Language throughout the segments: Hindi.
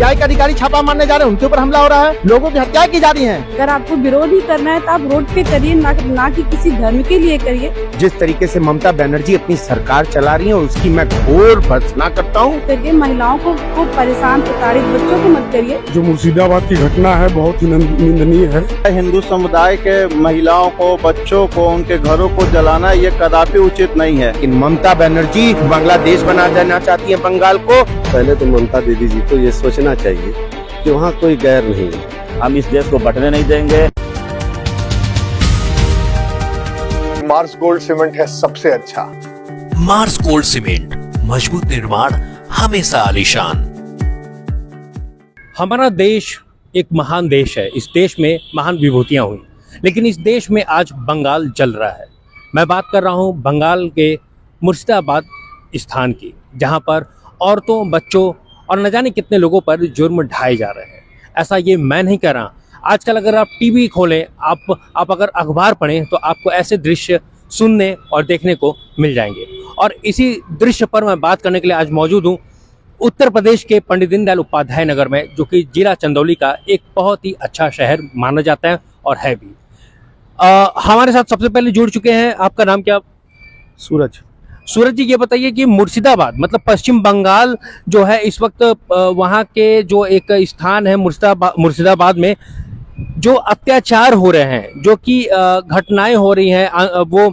सीबीआई के अधिकारी छापा मारने जा रहे हैं, उनके ऊपर हमला हो रहा है, लोगों की हत्या की जा रही है। अगर आपको विरोध ही करना है तो आप रोड पे करिए, ना कि किसी धर्म के लिए करिए। जिस तरीके से ममता बनर्जी अपनी सरकार चला रही है उसकी मैं घोर भर्त्सना करता हूँ। करिए, महिलाओं को परेशान प्रताड़ित बच्चों को मत करिए। जो मुर्शिदाबाद की घटना है बहुत ही निंदनीय है। हिंदू समुदाय के महिलाओं को, बच्चों को, उनके घरों को जलाना ये कदापि उचित नहीं है। लेकिन ममता बनर्जी बांग्लादेश बना देना चाहती है बंगाल को। पहले तो ममता दीदी जी को ये सोचना चाहिए कि वहाँ कोई गैर नहीं है। हम इस देश को बंटने नहीं देंगे। मार्स गोल्ड सीमेंट है सबसे अच्छा। मार्स गोल्ड सीमेंट, मजबूत निर्माण, हमेशा आलीशान। हमारा देश एक महान देश है। इस देश में महान विभूतियां हुई, लेकिन इस देश में आज बंगाल जल रहा है। मैं बात कर रहा हूं बंगाल के मुर्शिदाबाद स्थान की, जहां पर औरतों, बच्चों और न जाने कितने लोगों पर जुर्म ढाए जा रहे हैं। ऐसा ये मैं नहीं कह रहा। आजकल अगर आप टीवी खोलें, आप अगर अखबार पढ़ें तो आपको ऐसे दृश्य सुनने और देखने को मिल जाएंगे। और इसी दृश्य पर मैं बात करने के लिए आज मौजूद हूँ उत्तर प्रदेश के पंडित दीनदयाल उपाध्याय नगर में, जो कि जिला चंदौली का एक बहुत ही अच्छा शहर माना जाता है और है भी। हमारे साथ सबसे पहले जुड़ चुके हैं। आपका नाम क्या? सूरज जी, ये बताइए कि मुर्शिदाबाद मतलब पश्चिम बंगाल जो है, इस वक्त वहाँ के जो एक स्थान है मुर्शिदाबाद में जो अत्याचार हो रहे हैं, जो कि घटनाएं हो रही हैं, वो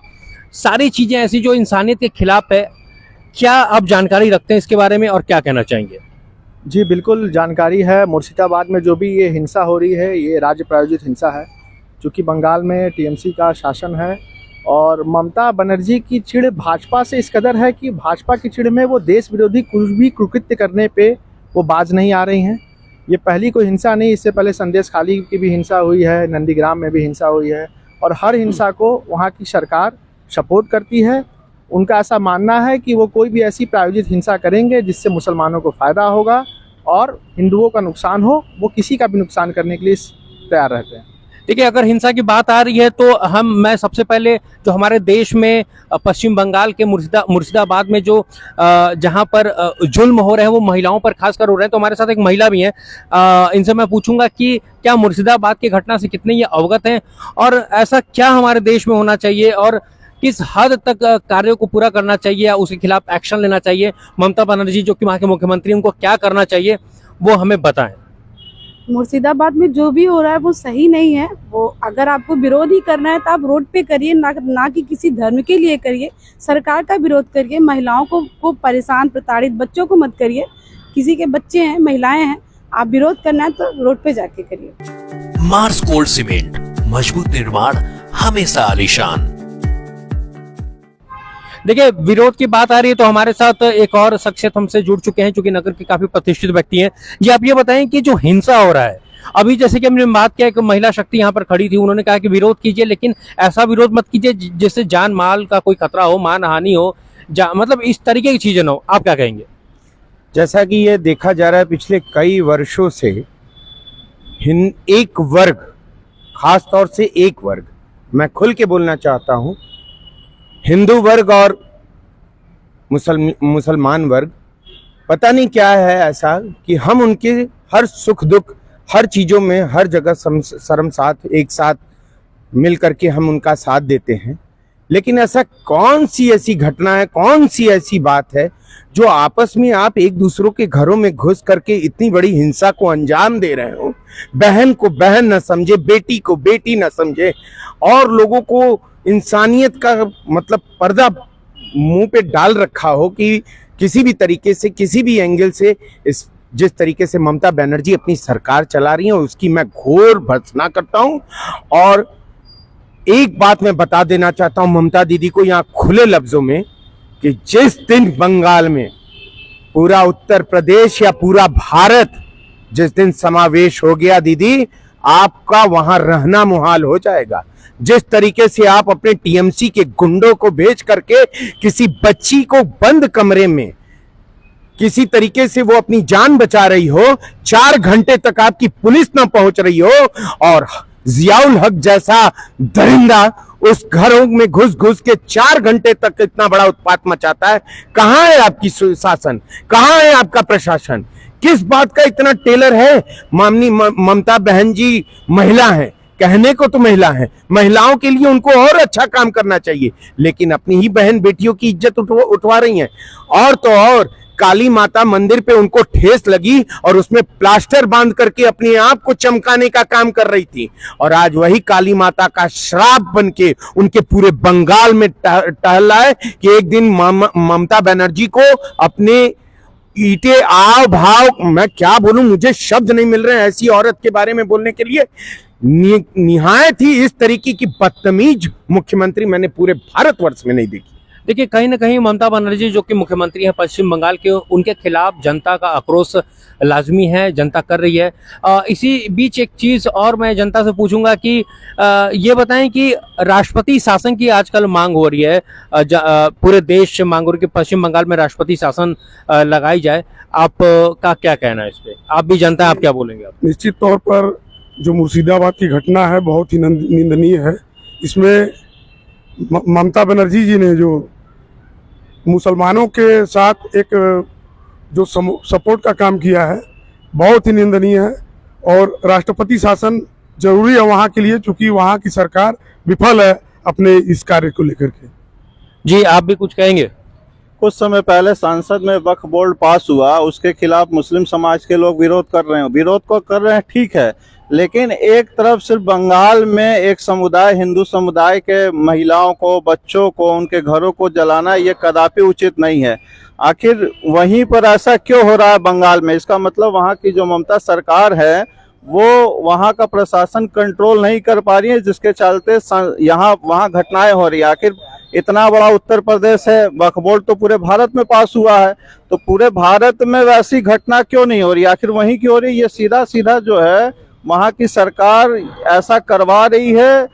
सारी चीजें ऐसी जो इंसानियत के खिलाफ है। क्या आप जानकारी रखते हैं इसके बारे में और क्या कहना चाहेंगे? जी बिल्कुल जानकारी है। मुर्शिदाबाद में जो भी ये हिंसा हो रही है ये राज्य प्रायोजित हिंसा है, क्योंकि बंगाल में टीएमसी का शासन है और ममता बनर्जी की चिढ़ भाजपा से इस कदर है कि भाजपा की चिढ़ में वो देश विरोधी कुछ भी कुकृत्य करने पे वो बाज नहीं आ रही हैं। ये पहली कोई हिंसा नहीं, इससे पहले संदेश खाली की भी हिंसा हुई है, नंदीग्राम में भी हिंसा हुई है और हर हिंसा को वहाँ की सरकार सपोर्ट करती है। उनका ऐसा मानना है कि वो कोई भी ऐसी प्रायोजित हिंसा करेंगे जिससे मुसलमानों को फ़ायदा होगा और हिंदुओं का नुकसान हो, वो किसी का भी नुकसान करने के लिए तैयार रहते हैं। देखिए, अगर हिंसा की बात आ रही है तो मैं सबसे पहले जो हमारे देश में पश्चिम बंगाल के मुर्शिदाबाद में जो जहां पर जुल्म हो रहे हैं वो महिलाओं पर खासकर हो रहे हैं, तो हमारे साथ एक महिला भी हैं। इनसे मैं पूछूंगा कि क्या मुर्शिदाबाद की घटना से कितने ये अवगत हैं और ऐसा क्या हमारे देश में होना चाहिए और किस हद तक कार्यों को पूरा करना चाहिए या उसके खिलाफ एक्शन लेना चाहिए। ममता बनर्जी जो कि वहाँ के मुख्यमंत्री, उनको क्या करना चाहिए वो हमें बताएं। मुर्शिदाबाद में जो भी हो रहा है वो सही नहीं है। वो अगर आपको विरोध ही करना है तो आप रोड पे करिए, ना कि किसी धर्म के लिए करिए। सरकार का विरोध करिए, महिलाओं को परेशान प्रताड़ित बच्चों को मत करिए। किसी के बच्चे हैं, महिलाएं हैं, आप विरोध करना है तो रोड पे जाके करिए। मार्स गोल्ड सीमेंट, मजबूत निर्माण, हमेशा आलीशान। देखिए, विरोध की बात आ रही है तो हमारे साथ एक और शख्सियत हमसे जुड़ चुके हैं, जो कि नगर के काफी प्रतिष्ठित व्यक्ति हैं। जी, आप ये बताएं कि जो हिंसा हो रहा है अभी, जैसे कि हमने बात किया कि महिला शक्ति यहाँ पर खड़ी थी, उन्होंने कहा कि विरोध कीजिए, लेकिन ऐसा विरोध मत कीजिए जिससे जान माल का कोई खतरा हो, मानहानि हो, मतलब इस तरीके की चीजें न हो। आप क्या कहेंगे? जैसा कि ये देखा जा रहा है पिछले कई वर्षों से एक वर्ग, खास तौर से एक वर्ग, मैं खुल के बोलना चाहता हूँ, हिंदू वर्ग और मुसलमान वर्ग, पता नहीं क्या है ऐसा कि हम उनके हर सुख दुख, हर चीज़ों में, हर जगह शर्मसाथ एक साथ मिल करके हम उनका साथ देते हैं। लेकिन ऐसा कौन सी ऐसी घटना है, कौन सी ऐसी बात है जो आपस में आप एक दूसरों के घरों में घुस करके इतनी बड़ी हिंसा को अंजाम दे रहे हो? बहन को बहन न समझे, बेटी को बेटी न समझे और लोगों को इंसानियत का मतलब पर्दा मुंह पे डाल रखा हो कि किसी भी तरीके से, किसी भी एंगल से जिस तरीके से ममता बनर्जी अपनी सरकार चला रही है उसकी मैं घोर भर्त्सना करता हूं। और एक बात मैं बता देना चाहता हूं ममता दीदी को यहाँ खुले लफ्जों में कि जिस दिन बंगाल में पूरा उत्तर प्रदेश या पूरा भारत जिस दिन समावेश हो गया दीदी, आपका वहां रहना मुहाल हो जाएगा। जिस तरीके से आप अपने टीएमसी के गुंडों को भेज करके किसी बच्ची को बंद कमरे में किसी तरीके से वो अपनी जान बचा रही हो, 4 घंटे तक आपकी पुलिस ना पहुंच रही हो और जियाउल हक जैसा दरिंदा उस घरों में घुस घुस के 4 घंटे तक इतना बड़ा उत्पात मचाता है। कहां है आपकी शासन, कहां है आपका प्रशासन? किस बात का इतना टेलर है? माननीय ममता बहन जी महिला है, कहने को तो महिला है, महिलाओं के लिए उनको और अच्छा काम करना चाहिए, लेकिन अपनी ही बहन बेटियों की इज्जत उठवा रही हैं। और तो और काली माता मंदिर पे उनको ठेस लगी और उसमें प्लास्टर बांध करके अपने आप को चमकाने का काम कर रही थी, और आज वही काली माता का श्राप बन के उनके पूरे बंगाल में टहल रहा है कि एक दिन ममता बनर्जी को अपने ईटे आव भाव, मैं क्या बोलूं, मुझे शब्द नहीं मिल रहे हैं ऐसी औरत के बारे में बोलने के लिए। निहायत ही इस तरीके की बदतमीज मुख्यमंत्री मैंने पूरे भारतवर्ष में नहीं देखी। देखिए, कहीं ना कहीं ममता बनर्जी जो कि मुख्यमंत्री हैं पश्चिम बंगाल के, उनके खिलाफ जनता का आक्रोश लाजमी है, जनता कर रही है। इसी बीच एक चीज़ और मैं जनता से पूछूंगा कि ये बताएं कि राष्ट्रपति शासन की आजकल मांग हो रही है, पूरे देश से मांग हो रही है कि पश्चिम बंगाल में राष्ट्रपति शासन लगाई जाए। आप का क्या कहना है इस पर? आप भी जनता है, आप क्या बोलेंगे? आप निश्चित तौर पर जो मुर्शिदाबाद की घटना है बहुत ही निंदनीय है। इसमें ममता बनर्जी जी ने जो मुसलमानों के साथ एक जो सपोर्ट का काम किया है बहुत ही निंदनीय है, और राष्ट्रपति शासन जरूरी है वहाँ के लिए, चूंकि वहाँ की सरकार विफल है अपने इस कार्य को लेकर के। जी, आप भी कुछ कहेंगे? कुछ समय पहले संसद में वक्फ बोर्ड पास हुआ, उसके खिलाफ मुस्लिम समाज के लोग विरोध कर रहे हैं। विरोध को कर रहे हैं, ठीक है, लेकिन एक तरफ सिर्फ बंगाल में एक समुदाय, हिंदू समुदाय के महिलाओं को, बच्चों को, उनके घरों को जलाना ये कदापि उचित नहीं है। आखिर वहीं पर ऐसा क्यों हो रहा है बंगाल में? इसका मतलब वहाँ की जो ममता सरकार है वो वहाँ का प्रशासन कंट्रोल नहीं कर पा रही है, जिसके चलते यहाँ वहाँ घटनाएं हो रही है। आखिर इतना बड़ा उत्तर प्रदेश है, वक्फ बोर्ड तो पूरे भारत में पास हुआ है, तो पूरे भारत में वैसी घटना क्यों नहीं हो रही? आखिर वहीं क्यों हो रही? ये सीधा सीधा जो है वहाँ की सरकार ऐसा करवा रही है,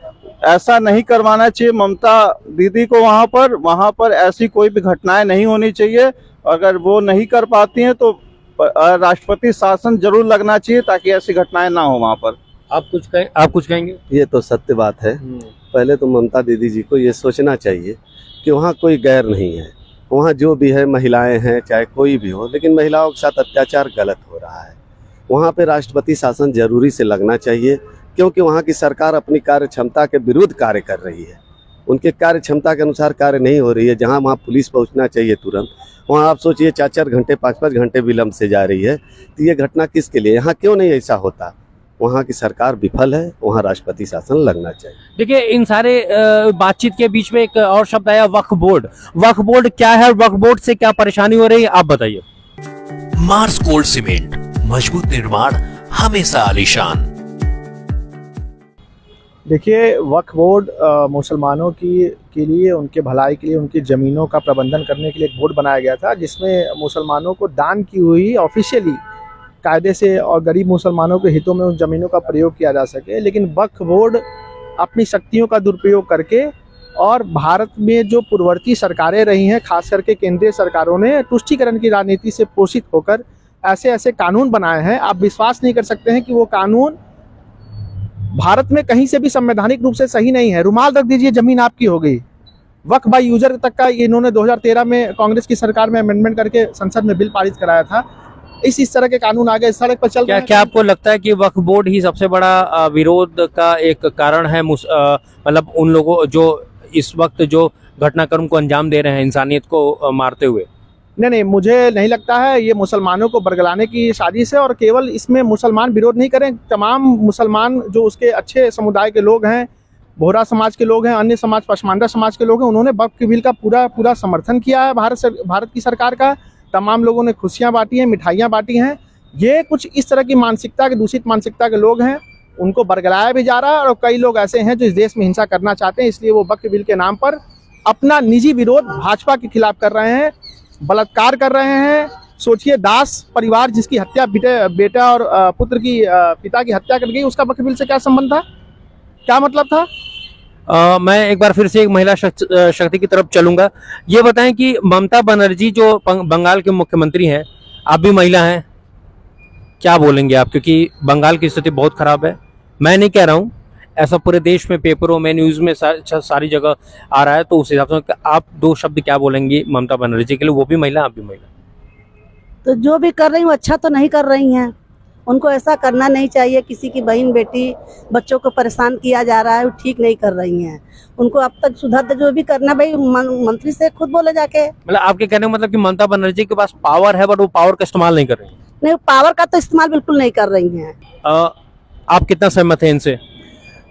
ऐसा नहीं करवाना चाहिए ममता दीदी को। वहाँ पर ऐसी कोई भी घटनाएं नहीं होनी चाहिए। अगर वो नहीं कर पाती हैं तो राष्ट्रपति शासन जरूर लगना चाहिए ताकि ऐसी घटनाएं ना हो वहाँ पर। आप कुछ कहेंगे? ये तो सत्य बात है। पहले तो ममता दीदी जी को ये सोचना चाहिए कि वहाँ कोई गैर नहीं है, वहाँ जो भी है महिलाएं हैं, चाहे कोई भी हो, लेकिन महिलाओं के साथ अत्याचार गलत हो रहा है। वहाँ पे राष्ट्रपति शासन जरूरी से लगना चाहिए, क्योंकि वहाँ की सरकार अपनी कार्य क्षमता के विरुद्ध कार्य कर रही है। उनके कार्य क्षमता के अनुसार कार्य नहीं हो रही है। जहाँ वहाँ पुलिस पहुँचना चाहिए तुरंत, वहाँ आप सोचिए 4-4 घंटे 5-5 घंटे विलम्ब से जा रही है। तो ये घटना किसके लिए? यहाँ क्यों नहीं ऐसा होता? वहाँ की सरकार विफल है, वहाँ राष्ट्रपति शासन लगना चाहिए। देखिए, इन सारे बातचीत के बीच में एक और शब्द आया, वक्फ बोर्ड। वक्फ बोर्ड क्या है? वक्फ बोर्ड से क्या परेशानी हो रही है, आप बताइए। मार्स गोल्ड सीमेंट, मजबूत निर्माण, हमेशा आलीशान। देखिए, वक्फ बोर्ड मुसलमानों के लिए, उनके भलाई के लिए, उनकी ज़मीनों का प्रबंधन करने के लिए एक बोर्ड बनाया गया था, जिसमें मुसलमानों को दान की हुई ऑफिशियली कायदे से और गरीब मुसलमानों के हितों में उन ज़मीनों का प्रयोग किया जा सके। लेकिन वक्फ बोर्ड अपनी शक्तियों का दुरुपयोग करके, और भारत में जो पूर्ववर्ती सरकारें रही हैं, खास करके केंद्रीय सरकारों ने तुष्टीकरण की राजनीति से पोषित होकर ऐसे ऐसे कानून बनाए हैं। आप विश्वास नहीं कर सकते हैं कि वो कानून भारत में कहीं से भी संवैधानिक रूप से सही नहीं है। रुमाल रख दीजिए, जमीन आपकी हो गई। वक्फ बाय यूजर तक का इन्होंने 2013 में कांग्रेस की सरकार में अमेंडमेंट करके संसद में बिल पारित कराया था। इस तरह के कानून आगे सड़क पर चल रहे हैं। क्या आपको लगता है कि वक्फ बोर्ड ही सबसे बड़ा विरोध का एक कारण है? मतलब उन लोगों जो इस वक्त जो घटनाक्रम को अंजाम दे रहे हैं इंसानियत को मारते हुए? नहीं, मुझे नहीं लगता है। ये मुसलमानों को बरगलाने की साजिश है, और केवल इसमें मुसलमान विरोध नहीं करें, तमाम मुसलमान जो उसके अच्छे समुदाय के लोग हैं, बोहरा समाज के लोग हैं, अन्य समाज, पशमांडा समाज के लोग हैं, उन्होंने वक्फ बिल का पूरा समर्थन किया है। भारत की सरकार का तमाम लोगों ने खुशियाँ बांटी हैं, मिठाइयाँ बांटी हैं। ये कुछ इस तरह की मानसिकता के, दूषित मानसिकता के लोग हैं, उनको बरगलाया भी जा रहा है। और कई लोग ऐसे हैं जो इस देश में हिंसा करना चाहते हैं, इसलिए वो वक्फ बिल के नाम पर अपना निजी विरोध भाजपा के खिलाफ कर रहे हैं, बलात्कार कर रहे हैं। सोचिए, दास परिवार जिसकी हत्या बेटा और पुत्र की पिता की हत्या कर गई, उसका वक्फ बिल से क्या संबंध था? क्या मतलब था? मैं एक बार फिर से एक महिला शक्ति की तरफ चलूंगा। ये बताएं कि ममता बनर्जी जो बंगाल के मुख्यमंत्री हैं, आप भी महिला हैं, क्या बोलेंगे आप? क्योंकि बंगाल की स्थिति बहुत खराब है। मैं नहीं कह रहा हूँ, ऐसा पूरे देश में, पेपरों में, न्यूज़ में सारी जगह आ रहा है। तो उस हिसाब से आप 2 शब्द क्या बोलेंगे ममता बनर्जी के लिए? वो भी महिला, आप भी महिला। तो जो भी कर रही हूँ अच्छा तो नहीं कर रही हैं। उनको ऐसा करना नहीं चाहिए, किसी की बहन बेटी बच्चों को परेशान किया जा रहा है, वो ठीक नहीं कर रही हैं। उनको अब तक सुधार जो भी करना भाई मंत्री से खुद बोले जाके। मतलब आपके कहने का मतलब कि ममता बनर्जी के पास पावर है बट वो पावर का इस्तेमाल नहीं कर रही है। नहीं, पावर का तो इस्तेमाल बिल्कुल नहीं कर रही हैं। आप कितना सहमत हैं इनसे?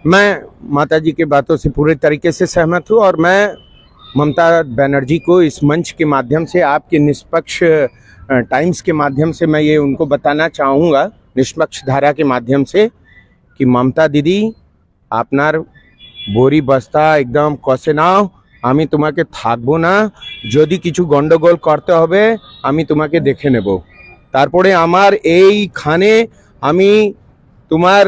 मैं माता जी की बातों से पूरे तरीके से सहमत हूँ और मैं ममता बनर्जी को इस मंच के माध्यम से, आपके निष्पक्ष टाइम्स के माध्यम से मैं ये उनको बताना चाहूँगा, निष्पक्ष धारा के माध्यम से, कि ममता दीदी আপনার বড়ি বস্তা একদম কষে নাও, আমি তোমাকে থাকবো না, যদি কিছু গন্ডগোল করতে হবে আমি তোমাকে দেখে নেব, তারপরে আমার এইখানে আমি তোমার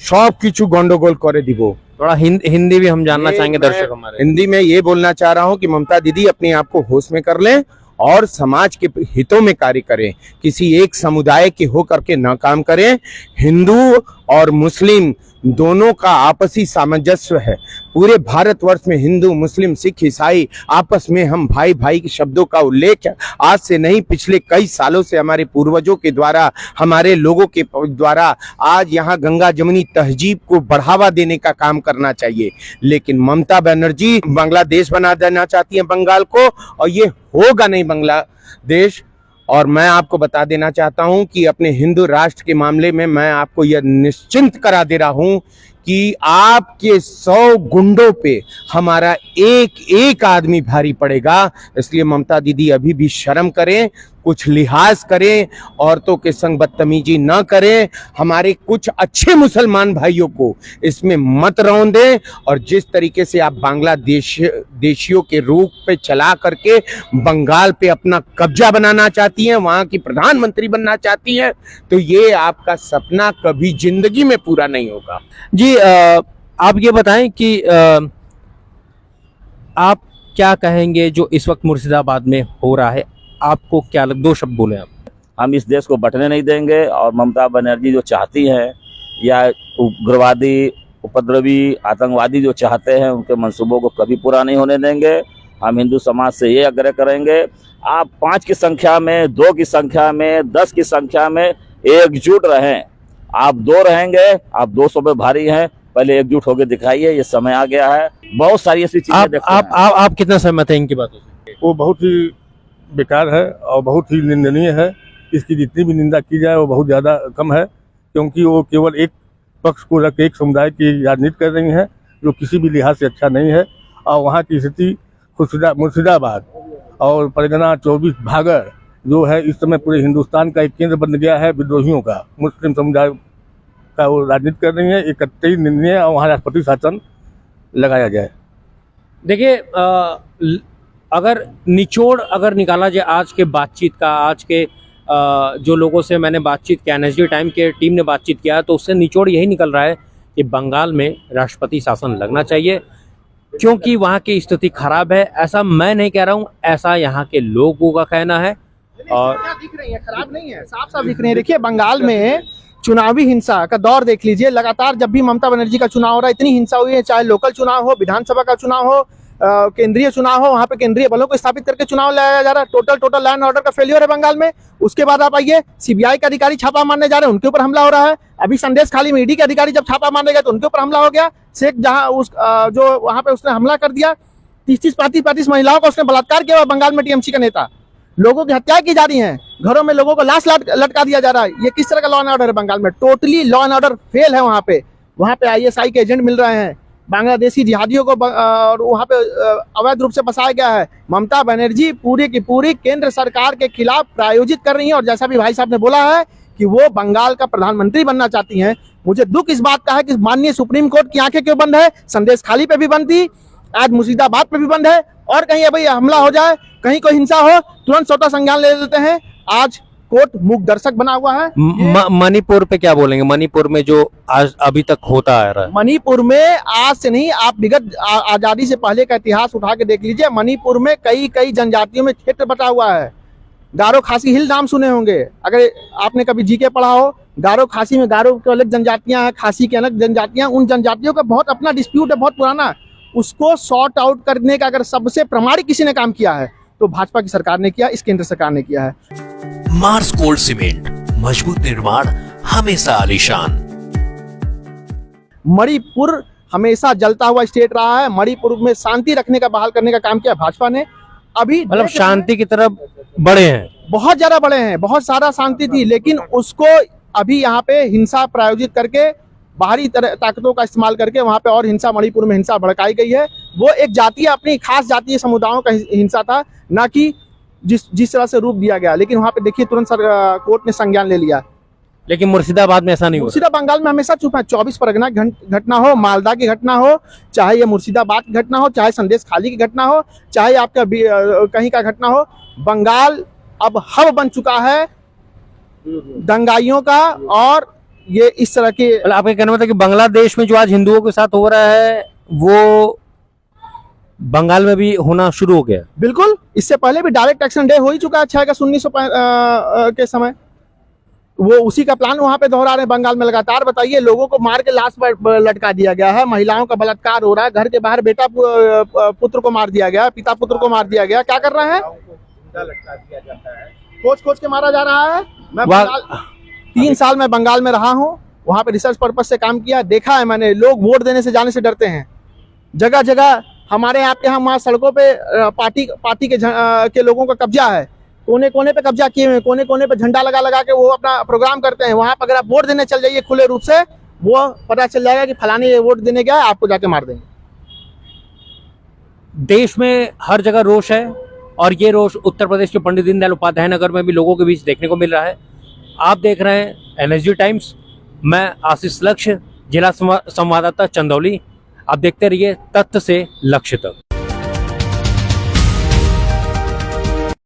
सब किछु गंडोगोल करे दिबो। थोड़ा हिंदी भी हम जानना चाहेंगे दर्शक हमारे। हिंदी में ये बोलना चाह रहा हूँ कि ममता दीदी अपने आप को होश में कर लें और समाज के हितों में कार्य करें, किसी एक समुदाय के होकर के न काम करें। हिंदू और मुस्लिम दोनों का आपसी सामंजस्य है। पूरे भारतवर्ष में हिंदू, मुस्लिम, सिख, ईसाई आपस में हम भाई भाई के शब्दों का उल्लेख आज से नहीं, पिछले कई सालों से हमारे पूर्वजों के द्वारा, हमारे लोगों के द्वारा आज यहाँ गंगा जमुनी तहजीब को बढ़ावा देने का काम करना चाहिए। लेकिन ममता बनर्जी बांग्लादेश बना देना चाहती है बंगाल को, और ये होगा नहीं बांग्लादेश। और मैं आपको बता देना चाहता हूं कि अपने हिंदू राष्ट्र के मामले में मैं आपको यह निश्चिंत करा दे रहा हूं कि आपके 100 गुंडों पे हमारा एक एक आदमी भारी पड़ेगा। इसलिए ममता दीदी अभी भी शर्म करें, कुछ लिहाज करें, औरतों के संग बदतमीजी न करें, हमारे कुछ अच्छे मुसलमान भाइयों को इसमें मत रौंदें। और जिस तरीके से आप बांग्लादेशियों के रूप पे चला करके बंगाल पे अपना कब्जा बनाना चाहती हैं, वहां की प्रधानमंत्री बनना चाहती हैं, तो ये आपका सपना कभी जिंदगी में पूरा नहीं होगा। जी आप ये बताएं कि आप क्या कहेंगे जो इस वक्त मुर्शिदाबाद में हो रहा है, आपको क्या दो शब्द बोले आप। हम इस देश को बंटने नहीं देंगे और ममता बनर्जी जो चाहती हैं या उग्रवादी, उपद्रवी, आतंकवादी जो चाहते हैं, उनके मंसूबों को कभी पूरा नहीं होने देंगे। हम हिंदू समाज से ये आग्रह करेंगे, आप 5 की संख्या में, 2 की संख्या में, 10 की संख्या में एकजुट रहें। आप 2 रहेंगे, आप 200 पे भारी हैं, पहले एकजुट होकर दिखाइए। ये समय आ गया है, बहुत सारी ऐसी चीजें देखते हैं। आप कितना सहमत हैं इनकी बातों से? वो बहुत ही बेकार है और बहुत ही निंदनीय है। इसकी जितनी भी निंदा की जाए वो बहुत ज़्यादा कम है, क्योंकि वो केवल एक पक्ष को रख एक समुदाय की राजनीति कर रही हैं, जो किसी भी लिहाज से अच्छा नहीं है। और वहाँ की स्थिति मुर्शिदाबाद और परगना 24 भागर जो है, इस समय पूरे हिंदुस्तान का एक केंद्र बन गया है विद्रोहियों का। मुस्लिम समुदाय का वो राजनीति कर रही है, एक कतई निंदनीय, और वहाँ राष्ट्रपति शासन लगाया जाए। देखिए अगर निचोड़ अगर निकाला जाए आज के बातचीत का, आज के जो लोगों से मैंने बातचीत किया, एनएसडी टाइम के टीम ने बातचीत किया, तो उससे निचोड़ यही निकल रहा है कि बंगाल में राष्ट्रपति शासन लगना चाहिए, क्योंकि वहाँ की स्थिति खराब है। ऐसा मैं नहीं कह रहा हूँ, ऐसा यहाँ के लोगों का कहना है। और क्या दिख रही है, खराब नहीं है, साफ साफ दिख रही है। देखिए बंगाल में चुनावी हिंसा का दौर देख लीजिए। लगातार जब भी ममता बनर्जी का चुनाव हो रहा है, इतनी हिंसा हुई है, चाहे लोकल चुनाव हो, विधानसभा का चुनाव हो, केंद्रीय चुनाव हो, वहाँ पे केंद्रीय बलों को स्थापित करके चुनाव लाया जा रहा है। टोटल लॉ एंड ऑर्डर का फेलियर है बंगाल में। उसके बाद आप आइए, सीबीआई के अधिकारी छापा मारने जा रहे हैं, उनके ऊपर हमला हो रहा है। अभी संदेश खाली में ईडी के अधिकारी जब छापा मारने गए तो उनके ऊपर हमला हो गया। शेख जहां उस जो वहां पे उसने हमला कर दिया, 30-35 महिलाओं का उसने बलात्कार किया। बंगाल में टीएमसी का नेता, लोगों की हत्या की जा रही है, घरों में लोगों को लाश लटका दिया जा रहा है। ये किस तरह का लॉ एंड ऑर्डर है बंगाल में? Totally law and order fail है वहाँ पे। वहाँ पे आईएसआई के एजेंट मिल रहे हैं, बांग्लादेशी जिहादियों को और वहाँ पे अवैध रूप से बसाया गया है। ममता बनर्जी पूरी की पूरी केंद्र सरकार के खिलाफ प्रायोजित कर रही हैं, और जैसा भी भाई साहब ने बोला है कि वो बंगाल का प्रधानमंत्री बनना चाहती हैं। मुझे दुख इस बात का है कि माननीय सुप्रीम कोर्ट की आंखें क्यों बंद है। संदेश खाली पे भी बंद थी, आज मुर्शिदाबाद पे भी बंद है, और कहीं अभी हमला हो जाए, कहीं कोई हिंसा हो, तुरंत स्वतः संज्ञान ले लेते हैं। आज कोर्ट मूक दर्शक बना हुआ है। मणिपुर पे क्या बोलेंगे? मणिपुर में जो आज अभी तक होता आ रहा है, मणिपुर में आज से नहीं, आप विगत आजादी से पहले का इतिहास उठा के देख लीजिए। मणिपुर में कई जनजातियों में क्षेत्र बटा हुआ है। गारो खासी हिल नाम सुने होंगे, अगर आपने कभी जीके पढ़ा हो। गारो खासी में गारो की अलग जनजातियां हैं, खासी की अलग जनजातियां। उन जनजातियों का बहुत अपना डिस्प्यूट है, बहुत पुराना। उसको सॉर्ट आउट करने का अगर सबसे प्रामाणिक किसी ने काम किया है तो भाजपा की सरकार ने किया, इस केंद्र सरकार ने किया है। मार्स गोल्ड सीमेंट, मजबूत निर्माण हमेशा आलीशान। मणिपुर हमेशा जलता हुआ स्टेट रहा है। मणिपुर में शांति रखने का, बहाल करने का काम किया भाजपा ने। अभी मतलब शांति की तरफ बढ़े हैं, बहुत ज्यादा बड़े हैं, बहुत सारा शांति थी, लेकिन उसको अभी यहाँ पे हिंसा प्रायोजित करके, बाहरी ताकतों का इस्तेमाल करके वहाँ पे और हिंसा, मणिपुर में हिंसा भड़काई गई है। वो एक जातीय, अपनी खास जातीय समुदायों का हिंसा था, ना कि जिस तरह से रूप दिया गया। लेकिन वहाँ पे देखिए तुरंत कोर्ट ने संज्ञान ले लिया। लेकिन मुर्शिदाबाद में ऐसा नहीं हुआ। मुर्शिदाबाद बंगाल में हमेशा चुप है। 24 परगना घटना हो, मालदा की घटना हो, चाहे ये मुर्शिदाबाद की घटना हो, चाहे संदेश खाली की घटना हो, चाहे आपका कहीं का घटना हो, बंगाल अब हब बन चुका है दंगाइयों का। और ये इस तरह के, आपका कहना मतलब कि बांग्लादेश में जो आज हिंदुओं के साथ हो रहा है वो बंगाल में भी होना शुरू हो गया। बिल्कुल, इससे पहले भी डायरेक्ट एक्शन डे हो ही चुका है 6 अगस्त 1900 के समय। वो उसी का प्लान वहां पे दोहरा रहे हैं बंगाल में लगातार। बताइए, लोगों को मार के लाश पर लटका दिया गया है, महिलाओं का बलात्कार हो रहा है, घर के बाहर बेटा पुत्र को मार दिया गया, पिता पुत्र को मार दिया गया। क्या कर रहे हैं? खोज के मारा जा रहा है। मैं 3 साल में बंगाल में रहा हूँ, वहां पे रिसर्च पर्पज से काम किया, देखा है मैंने। लोग वोट देने से जाने से डरते हैं। जगह जगह हमारे आपके यहाँ सड़कों पे पार्टी के लोगों का कब्जा है, कोने कोने पे कब्जा किए हुए, कोने कोने पे झंडा लगा के वो अपना प्रोग्राम करते हैं। वहां पर अगर आप वोट देने चल जाइए खुले रूप से, वो पता चल जाएगा कि फलाने वोट देने गया, आपको जाके मार देंगे। देश में हर जगह रोष है, और ये रोष उत्तर प्रदेश के पंडित दीनदयाल उपाध्याय नगर में भी लोगों के बीच देखने को मिल रहा है। आप देख रहे हैं एनएसजी टाइम्स, मैं आशीष लक्ष्य, जिला संवाददाता चंदौली। आप देखते रहिए तथ्य से लक्ष्य तक।